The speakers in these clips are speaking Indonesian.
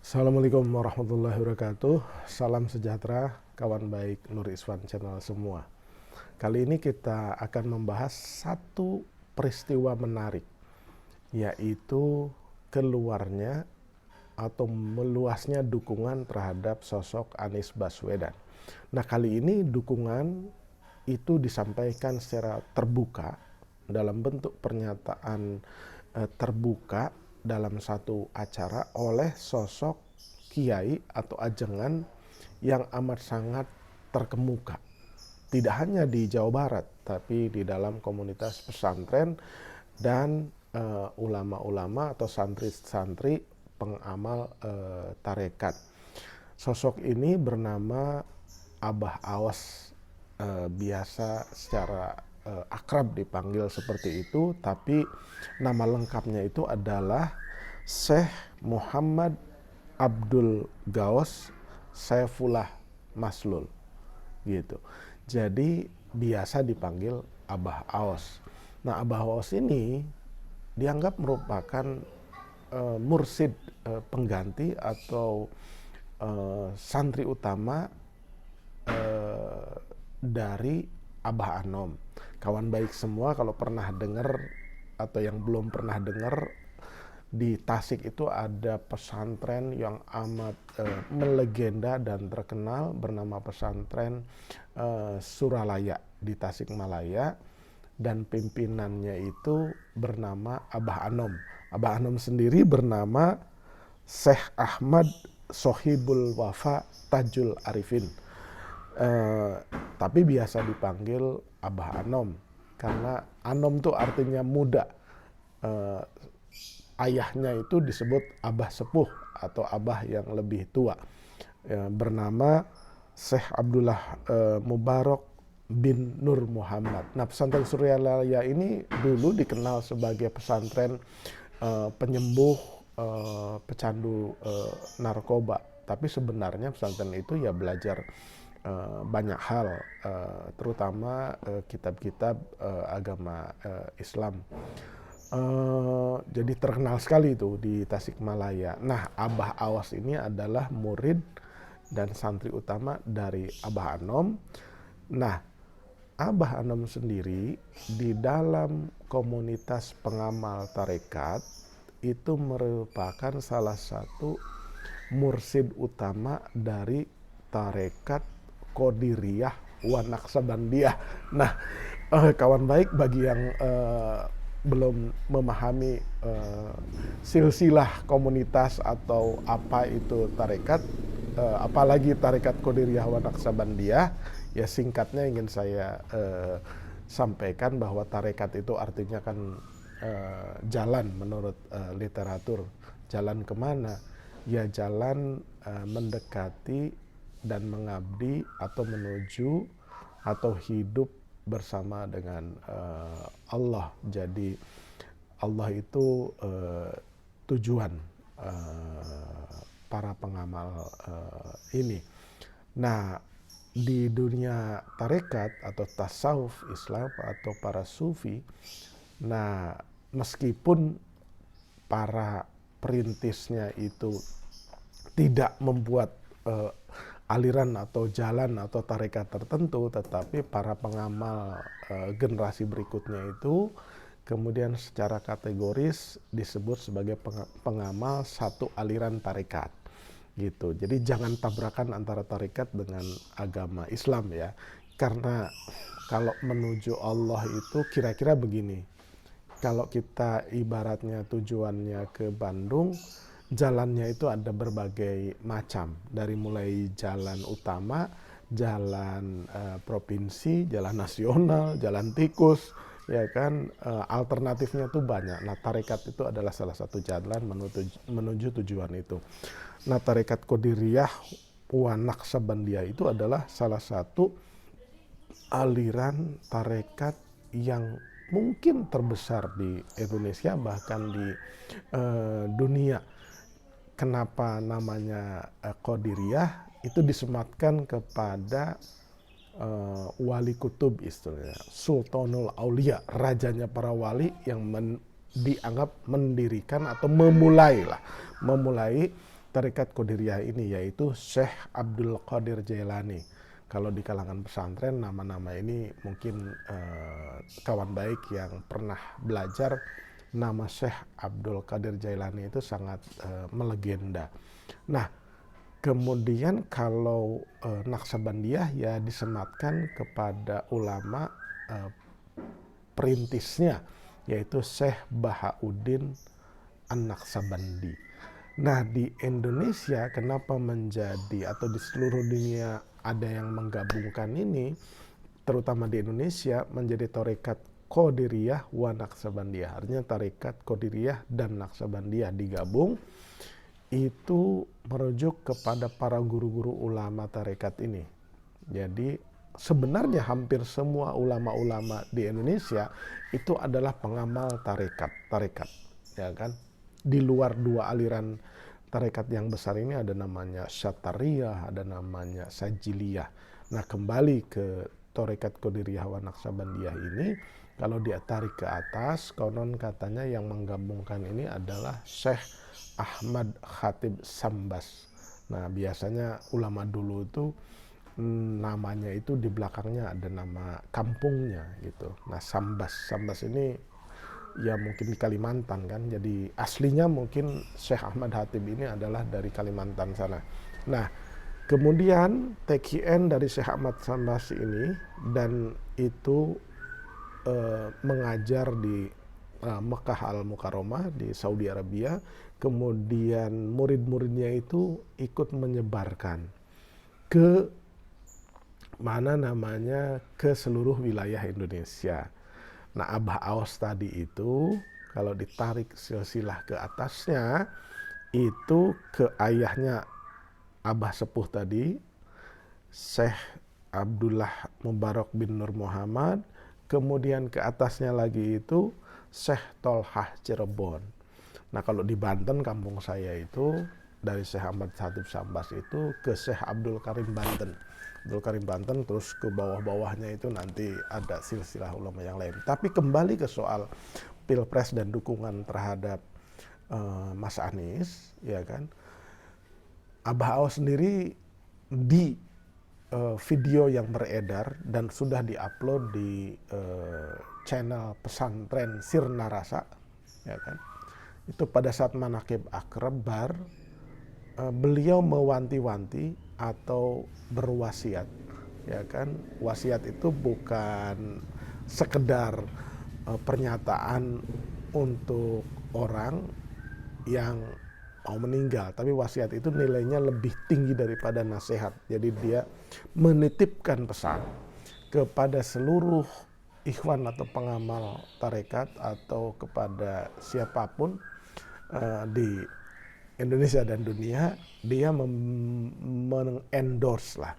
Assalamualaikum warahmatullahi wabarakatuh. Salam sejahtera kawan baik Nur Iswan Channel semua. Kali ini kita akan membahas satu peristiwa menarik, yaitu keluarnya atau meluasnya dukungan terhadap sosok Anies Baswedan. Nah, kali ini dukungan itu disampaikan secara terbuka dalam bentuk pernyataan terbuka dalam satu acara oleh sosok kiai atau ajengan yang amat sangat terkemuka. Tidak hanya di Jawa Barat, tapi di dalam komunitas pesantren dan ulama-ulama atau santri-santri pengamal tarekat. Sosok ini bernama Abah Awas, biasa secara akrab dipanggil seperti itu, tapi nama lengkapnya itu adalah Syekh Muhammad Abdul Gaus Saifullah Maslul gitu. Jadi biasa dipanggil Abah Awas. Nah, Abah Awas ini dianggap merupakan mursid pengganti atau santri utama dari Abah Anom. Kawan baik semua kalau pernah dengar atau yang belum pernah dengar, di Tasik itu ada pesantren yang amat melegenda dan terkenal bernama pesantren Suralaya di Tasikmalaya, dan pimpinannya itu bernama Abah Anom. Abah Anom sendiri bernama Syekh Ahmad Sohibul Wafa Tajul Arifin. Tapi biasa dipanggil Abah Anom karena Anom tuh artinya muda. Ayahnya itu disebut Abah Sepuh atau Abah yang lebih tua, bernama Syekh Abdullah Mubarak bin Nur Muhammad. Nah, pesantren Suryalaya ini dulu dikenal sebagai pesantren penyembuh pecandu narkoba. Tapi sebenarnya pesantren itu ya belajar banyak hal, terutama kitab-kitab agama Islam. Jadi terkenal sekali itu di Tasikmalaya. Nah, Abah Awas ini adalah murid dan santri utama dari Abah Anom. Nah, Abah Anom sendiri di dalam komunitas pengamal tarekat itu merupakan salah satu mursid utama dari tarekat Qadiriyah wa Naqsabandiyah. Nah, kawan baik, bagi yang belum memahami silsilah komunitas atau apa itu tarekat, apalagi tarekat Qadiriyah wa Naqsabandiyah, ya singkatnya ingin saya sampaikan bahwa tarekat itu artinya kan jalan menurut literatur. Jalan kemana? Ya jalan mendekati dan mengabdi atau menuju atau hidup bersama dengan Allah. Jadi Allah itu tujuan para pengamal ini. Nah, di dunia tarekat atau tasawuf Islam atau para sufi, nah meskipun para perintisnya itu tidak membuat aliran atau jalan atau tarekat tertentu, tetapi para pengamal generasi berikutnya itu kemudian secara kategoris disebut sebagai pengamal satu aliran tarekat gitu. Jadi jangan tabrakan antara tarekat dengan agama Islam ya, karena kalau menuju Allah itu kira-kira begini. Kalau kita ibaratnya tujuannya ke Bandung, jalannya itu ada berbagai macam, dari mulai jalan utama, jalan provinsi, jalan nasional, jalan tikus, ya kan, alternatifnya tuh banyak. Nah, tarekat itu adalah salah satu jalan menuju tujuan itu. Nah, tarekat Qadiriyah wa Naqsabandiyah itu adalah salah satu aliran tarekat yang mungkin terbesar di Indonesia, bahkan di dunia. Kenapa namanya Qadiriyah? Itu disematkan kepada wali kutub, istilahnya Sultanul Aulia, rajanya para wali yang dianggap mendirikan atau memulai tarekat Qadiriyah ini, yaitu Syekh Abdul Qadir Jailani. Kalau di kalangan pesantren, nama-nama ini mungkin kawan baik yang pernah belajar, nama Syekh Abdul Qadir Jailani itu sangat melegenda. Nah, kemudian kalau Naqsabandiyah ya disematkan kepada ulama perintisnya, yaitu Syekh Bahauddin An-Naqsabandi. Nah, di Indonesia kenapa menjadi, atau di seluruh dunia ada yang menggabungkan ini, terutama di Indonesia, menjadi tarekat Qadiriyah wa Naqsabandiyah. Artinya tarekat Qadiriyah dan Naqsabandiyah digabung, itu merujuk kepada para guru-guru ulama tarekat ini. Jadi sebenarnya hampir semua ulama-ulama di Indonesia itu adalah pengamal tarekat, ya kan? Di luar dua aliran tarekat yang besar ini ada namanya Syatariyah, ada namanya Sajiliyah. Nah, kembali ke tarekat Qadiriyah wa Naqsabandiyah ini, kalau dia tarik ke atas, konon katanya yang menggabungkan ini adalah Syekh Ahmad Khatib Sambas. Nah, biasanya ulama dulu itu namanya itu di belakangnya ada nama kampungnya gitu. Nah, Sambas ini ya mungkin di Kalimantan kan, jadi aslinya mungkin Syekh Ahmad Khatib ini adalah dari Kalimantan sana. Nah, kemudian TKN dari Syekh Ahmad Sambas ini, dan itu mengajar di Mekah Al-Mukarramah di Saudi Arabia. Kemudian murid-muridnya itu ikut menyebarkan ke ke seluruh wilayah Indonesia. Nah, Abah Aos tadi itu kalau ditarik silsilah ke atasnya, itu ke ayahnya Abah Sepuh tadi, Syekh Abdullah Mubarak bin Nur Muhammad. Kemudian ke atasnya lagi itu Syekh Tolhah Cirebon. Nah, kalau di Banten, kampung saya itu, dari Syekh Ahmad Khatib Sambas itu ke Syekh Abdul Karim Banten. Abdul Karim Banten, terus ke bawah-bawahnya itu nanti ada silsilah ulama yang lain. Tapi kembali ke soal Pilpres dan dukungan terhadap Mas Anies, ya kan? Abah Aos sendiri di video yang beredar dan sudah diupload di channel pesantren Sirna Rasa, ya kan? Itu pada saat manaqib akbar, beliau mewanti-wanti atau berwasiat, ya kan? Wasiat itu bukan sekedar pernyataan untuk orang yang mau meninggal, tapi wasiat itu nilainya lebih tinggi daripada nasihat. Jadi dia menitipkan pesan kepada seluruh ikhwan atau pengamal tarekat atau kepada siapapun di Indonesia dan dunia, dia mengendorse lah,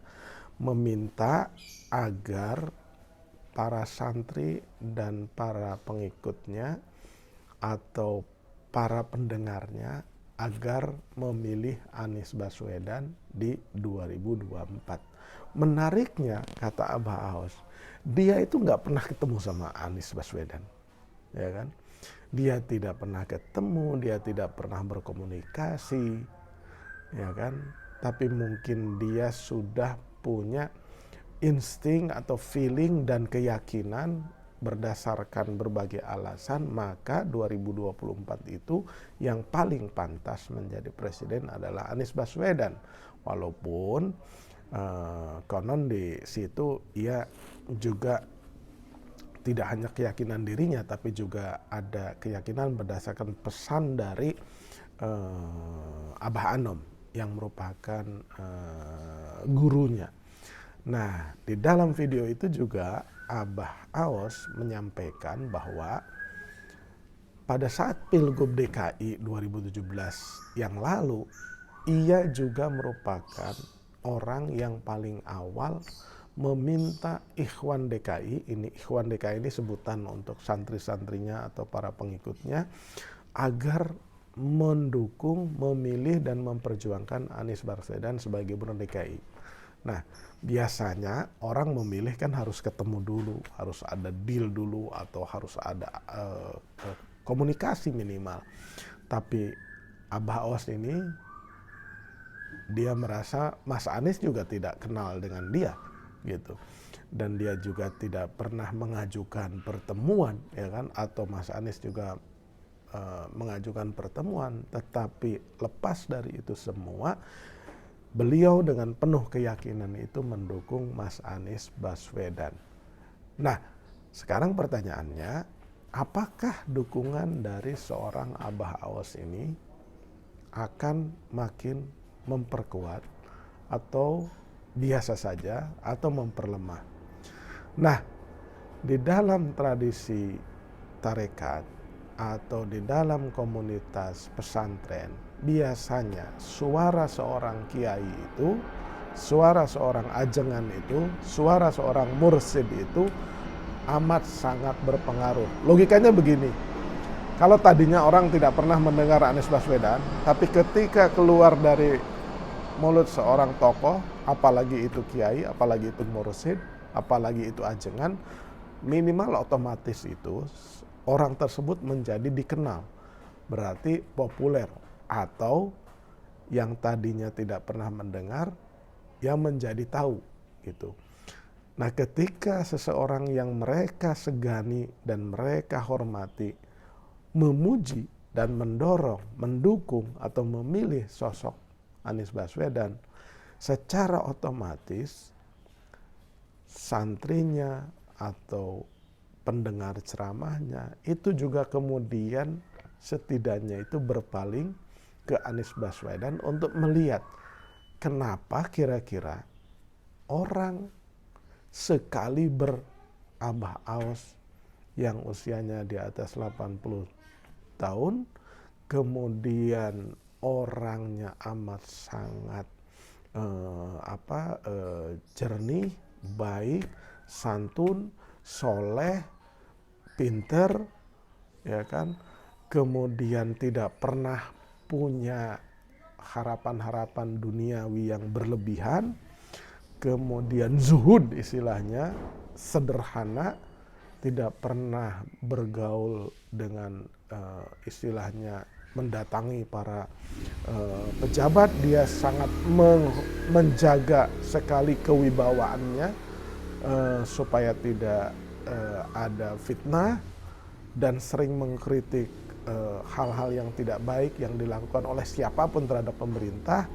meminta agar para santri dan para pengikutnya atau para pendengarnya agar memilih Anies Baswedan di 2024. Menariknya, kata Abah Aos, dia itu nggak pernah ketemu sama Anies Baswedan, ya kan? Dia tidak pernah ketemu, dia tidak pernah berkomunikasi, ya kan? Tapi mungkin dia sudah punya insting atau feeling dan keyakinan berdasarkan berbagai alasan, maka 2024 itu yang paling pantas menjadi presiden adalah Anies Baswedan. Walaupun konon di situ ia juga tidak hanya keyakinan dirinya, tapi juga ada keyakinan berdasarkan pesan dari Abah Anom yang merupakan gurunya. Nah, di dalam video itu juga Abah Aos menyampaikan bahwa pada saat Pilgub DKI 2017 yang lalu, ia juga merupakan orang yang paling awal meminta Ikhwan DKI, Ikhwan DKI ini sebutan untuk santri-santrinya atau para pengikutnya, agar mendukung, memilih dan memperjuangkan Anies Baswedan sebagai gubernur DKI. Nah, biasanya orang memilih kan harus ketemu dulu, harus ada deal dulu, atau harus ada komunikasi minimal. Tapi Abah Aos ini dia merasa Mas Anies juga tidak kenal dengan dia gitu, dan dia juga tidak pernah mengajukan pertemuan, ya kan, atau Mas Anies juga mengajukan pertemuan. Tetapi lepas dari itu semua, beliau dengan penuh keyakinan itu mendukung Mas Anies Baswedan. Nah, sekarang pertanyaannya, apakah dukungan dari seorang Abah Aos ini akan makin memperkuat atau biasa saja atau memperlemah? Nah, di dalam tradisi tarekat atau di dalam komunitas pesantren, biasanya suara seorang kiai itu, suara seorang ajengan itu, suara seorang mursyid itu amat sangat berpengaruh. Logikanya begini, kalau tadinya orang tidak pernah mendengar Anies Baswedan, tapi ketika keluar dari mulut seorang tokoh, apalagi itu kiai, apalagi itu mursyid, apalagi itu ajengan, minimal otomatis itu orang tersebut menjadi dikenal, berarti populer, atau yang tadinya tidak pernah mendengar yang menjadi tahu gitu. Nah, ketika seseorang yang mereka segani dan mereka hormati memuji dan mendorong, mendukung atau memilih sosok Anies Baswedan, secara otomatis santrinya atau pendengar ceramahnya itu juga kemudian setidaknya itu berpaling ke Anies Baswedan untuk melihat kenapa kira-kira orang sekaliber Abah Aos yang usianya di atas 80 tahun, kemudian orangnya amat sangat jernih, baik, santun, soleh, pinter, ya kan, kemudian tidak pernah punya harapan-harapan duniawi yang berlebihan, kemudian zuhud istilahnya, sederhana, tidak pernah bergaul dengan istilahnya mendatangi para pejabat. Dia sangat menjaga sekali kewibawaannya supaya tidak ada fitnah, dan sering mengkritik hal-hal yang tidak baik yang dilakukan oleh siapapun terhadap pemerintah.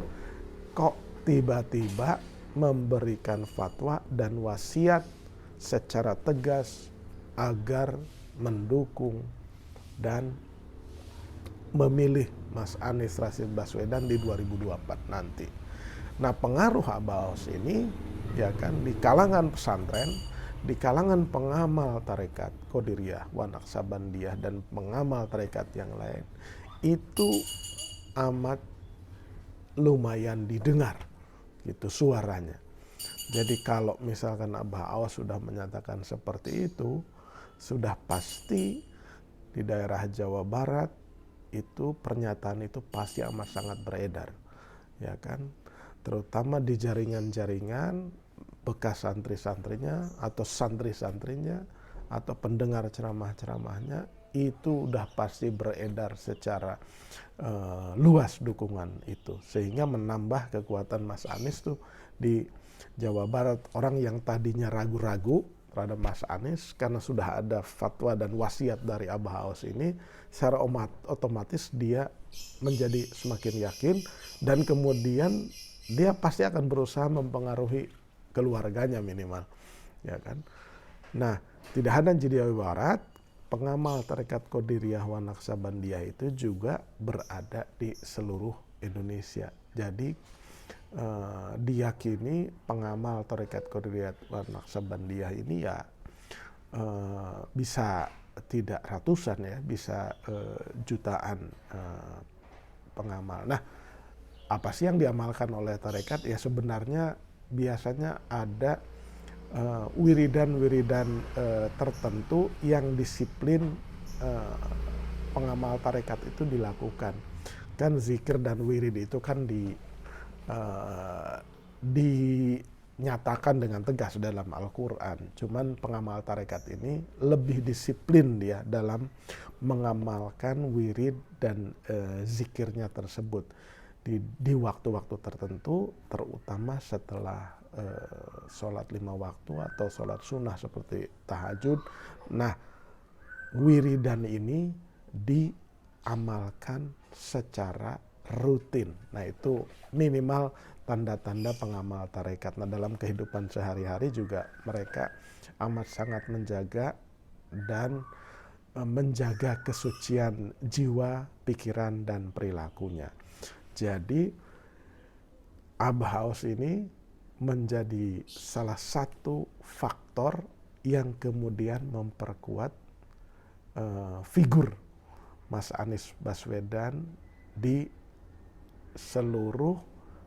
Kok tiba-tiba memberikan fatwa dan wasiat secara tegas agar mendukung dan memilih Mas Anies Rashid Baswedan di 2024 nanti. Nah, pengaruh Abah Aos ini, ya kan, di kalangan pesantren, di kalangan pengamal tarekat Qadiriyah wa Naqsabandiyah dan pengamal tarekat yang lain, itu amat lumayan didengar gitu suaranya. Jadi kalau misalkan Abah Aos sudah menyatakan seperti itu, sudah pasti di daerah Jawa Barat itu pernyataan itu pasti amat sangat beredar, ya kan, terutama di jaringan-jaringan bekas santri-santrinya atau santri-santrinya atau pendengar ceramah-ceramahnya, itu udah pasti beredar secara luas dukungan itu, sehingga menambah kekuatan Mas Anies tuh di Jawa Barat. Orang yang tadinya ragu-ragu terhadap Mas Anies karena sudah ada fatwa dan wasiat dari Abah Aos ini, secara otomatis dia menjadi semakin yakin, dan kemudian dia pasti akan berusaha mempengaruhi keluarganya minimal, ya kan. Nah, tidak hanya di Jawa Barat, pengamal tarekat Qadiriyah wa Naqsabandiyah itu juga berada di seluruh Indonesia. Jadi diyakini pengamal tarekat Qadiriyah wa Naqsabandiyah ini ya bisa tidak ratusan, ya, bisa jutaan pengamal. Nah, apa sih yang diamalkan oleh tarekat? Ya sebenarnya biasanya ada wiridan-wiridan tertentu yang disiplin pengamal tarekat itu dilakukan. Kan zikir dan wirid itu kan dinyatakan dengan tegas dalam Al-Quran. Cuman pengamal tarekat ini lebih disiplin dia dalam mengamalkan wirid dan zikirnya tersebut. di waktu-waktu tertentu, terutama setelah sholat 5 waktu atau sholat sunnah seperti tahajud. Nah, wiridan ini diamalkan secara rutin. Nah, itu minimal tanda-tanda pengamal tarekat. Nah, dalam kehidupan sehari-hari juga mereka amat sangat menjaga dan menjaga kesucian jiwa, pikiran, dan perilakunya. Jadi Abah Aos ini menjadi salah satu faktor yang kemudian memperkuat figur Mas Anies Baswedan di seluruh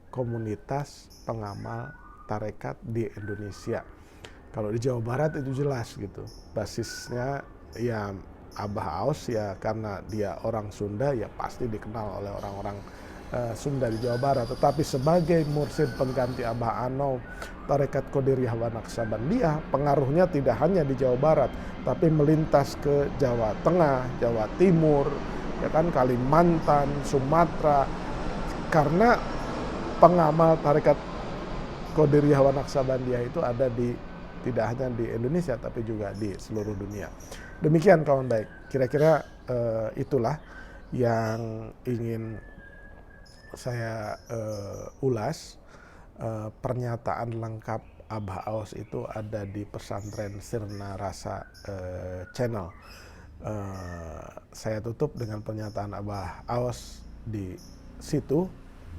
komunitas pengamal tarekat di Indonesia. Kalau di Jawa Barat itu jelas gitu, basisnya ya Abah Aos ya, karena dia orang Sunda ya pasti dikenal oleh orang-orang Sunda di Jawa Barat. Tetapi sebagai mursyid pengganti Abah Ano, tarekat Qadiriyah wa Naqsabandiyah, pengaruhnya tidak hanya di Jawa Barat, tapi melintas ke Jawa Tengah, Jawa Timur, ya kan, Kalimantan, Sumatera. Karena pengamal tarekat Qadiriyah wa Naqsabandiyah itu ada tidak hanya di Indonesia tapi juga di seluruh dunia. Demikian kawan baik, kira-kira itulah yang ingin saya ulas. Pernyataan lengkap Abah Aos itu ada di Pesantren Sirna Rasa channel. Saya tutup dengan pernyataan Abah Aos di situ.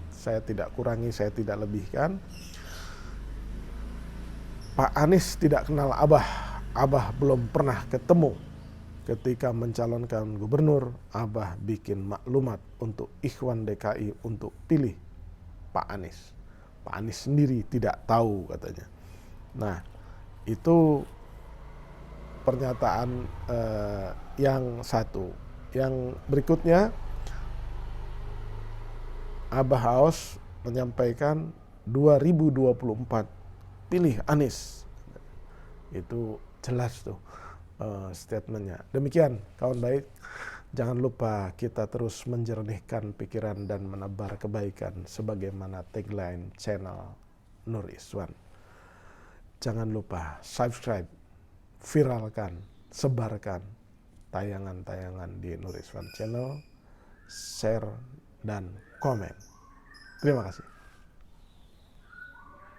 Saya tidak kurangi, saya tidak lebihkan. Pak Anies tidak kenal Abah, Abah belum pernah ketemu. Ketika mencalonkan gubernur, Abah bikin maklumat untuk Ikhwan DKI untuk pilih Pak Anies. Pak Anies sendiri tidak tahu katanya. Nah, itu pernyataan yang satu. Yang berikutnya, Abah Aos menyampaikan 2024 pilih Anies. Itu jelas tuh statementnya. Demikian kawan baik, jangan lupa kita terus menjernihkan pikiran dan menebar kebaikan sebagaimana tagline channel Nur Iswan. Jangan lupa subscribe, viralkan, sebarkan tayangan-tayangan di Nur Iswan channel, share dan komen. Terima kasih.